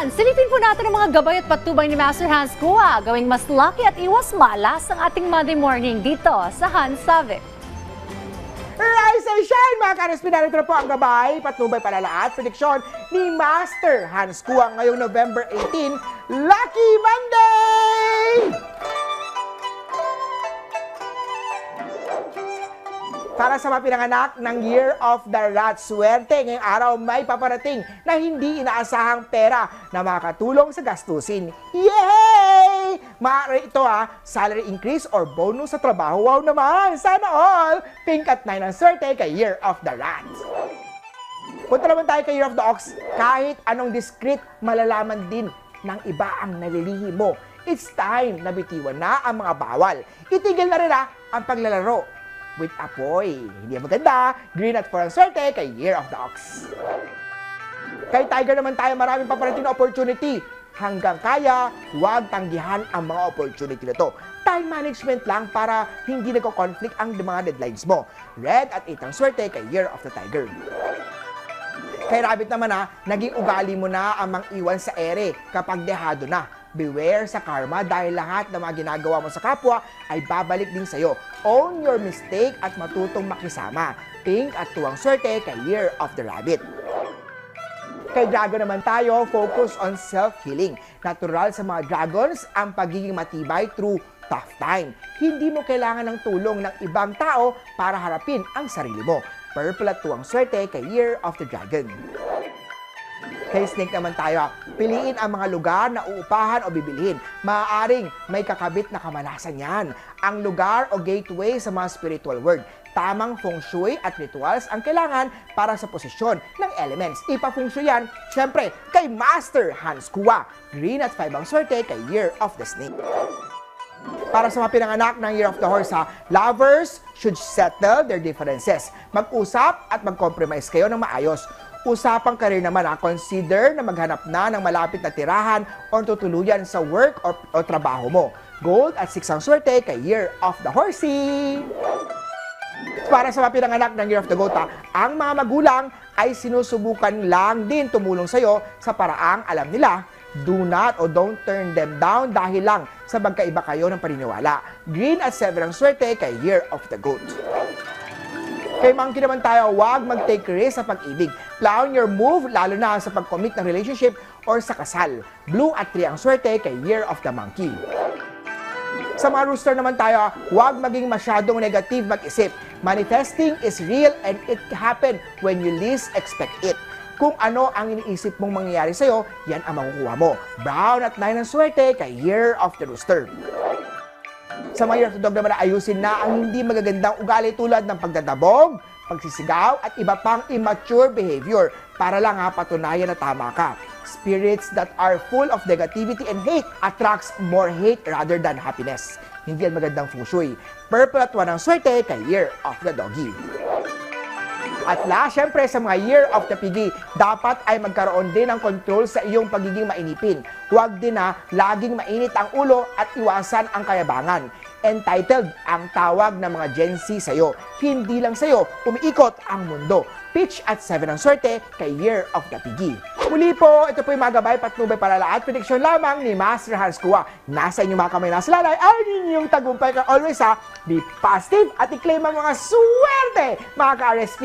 Ayan, silipin po natin ang mga gabay at patubay ni Master Hans Kua. Gawing mas lucky at iwas malas ang ating Monday morning dito sa Hans Savic. Rise and shine mga ka-RSP, narito na po ang gabay, patnubay, palalaat, prediksyon ni Master Hans Kua ngayong November 18, Lucky Monday! Para sa mga pinanganak ng Year of the Rat, swerte ngayong araw may paparating na hindi inaasahang pera na makakatulong sa gastusin. Yay! Maaari ito salary increase or bonus sa trabaho. Wow naman! Sana all! Pink at 9 ang swerte kay Year of the Rat. Punta naman tayo kay Year of the Ox. Kahit anong discreet, malalaman din ng iba ang nalilihi mo. It's time na bitiwan na ang mga bawal. Itigil na rin ang paglalaro with apoy. Hindi maganda. Green at 4 ang swerte kay Year of the Ox. Kay Tiger naman tayo, maraming paparating na opportunity. Hanggang kaya, huwag tanggihan ang mga opportunity na to. Time management lang para hindi nagko-conflict ang mga deadlines mo. Red at 8 ang swerte kay Year of the Tiger. Kay Rabbit naman naging ugali mo na ang mang-iwan sa ere kapag dehado na. Beware sa karma dahil lahat ng mga ginagawa mo sa kapwa ay babalik din sa'yo. Own your mistake at matutong makisama. Pink at 2 ang swerte kay Year of the Rabbit. Kay Dragon naman tayo, focus on self-healing. Natural sa mga dragons ang pagiging matibay through tough time. Hindi mo kailangan ng tulong ng ibang tao para harapin ang sarili mo. Purple at 2 ang swerte kay Year of the Dragon. Kay Snake naman tayo, piliin ang mga lugar na uupahan o bibilhin. Maaaring may kakabit na kamalasan yan. Ang lugar o gateway sa mga spiritual world. Tamang feng shui at rituals ang kailangan para sa posisyon ng elements. Ipa-feng shui yan, syempre, kay Master Hans Kua. Green at 5 ang swerte kay Year of the Snake. Para sa mga pinanganak ng Year of the Horse, lovers should settle their differences. Mag-usap at mag-compromise kayo ng maayos. Usapang career naman, consider na maghanap na ng malapit na tirahan o tutuluyan sa work o trabaho mo. Gold at 6 ang swerte kay Year of the Horsey. Para sa mga pinanganak ng Year of the Goat, ang mga magulang ay sinusubukan lang din tumulong sa'yo sa paraang alam nila. Do not or don't turn them down dahil lang sa magkaiba kayo ng paniniwala. Green at 7 ang swerte kay Year of the Goat. Kay Monkey naman tayo, huwag mag-take risk sa pag-ibig. Plan your move, lalo na sa pag-commit ng relationship or sa kasal. Blue at 3 ang swerte kay Year of the Monkey. Sa mga rooster naman tayo, huwag maging masyadong negative mag-isip. Manifesting is real and it happen when you least expect it. Kung ano ang iniisip mong mangyayari sa'yo, yan ang makukuha mo. Brown at 9 ang swerte kay Year of the Rooster. Sa mga Year of the Dog naman, ayusin na ang hindi magagandang ugali tulad ng pagdadabog, pagsisigaw, at iba pang immature behavior para lang patunayan na tama ka. Spirits that are full of negativity and hate attracts more hate rather than happiness. Hindi yan magandang feng shui. Purple at 1 ang swerte kay Year of the Doggy. At last, syempre sa mga Year of the Piggy, dapat ay magkaroon din ng control sa iyong pagiging mainipin. Huwag din laging mainit ang ulo at iwasan ang kayabangan. Entitled ang tawag ng mga Gen Z sa'yo. Hindi lang sa'yo, umiikot ang mundo. Pitch at 7 ang swerte kay Year of the Piggy. Muli po, ito po yung mga gabay, patnubay, palalaat, prediksyon lamang ni Master Hans Kua. Nasa inyong mga kamay, nasa lalay, ay inyong tagumpay ka always be positive at i-claim ang mga swerte, mga ka-RSP.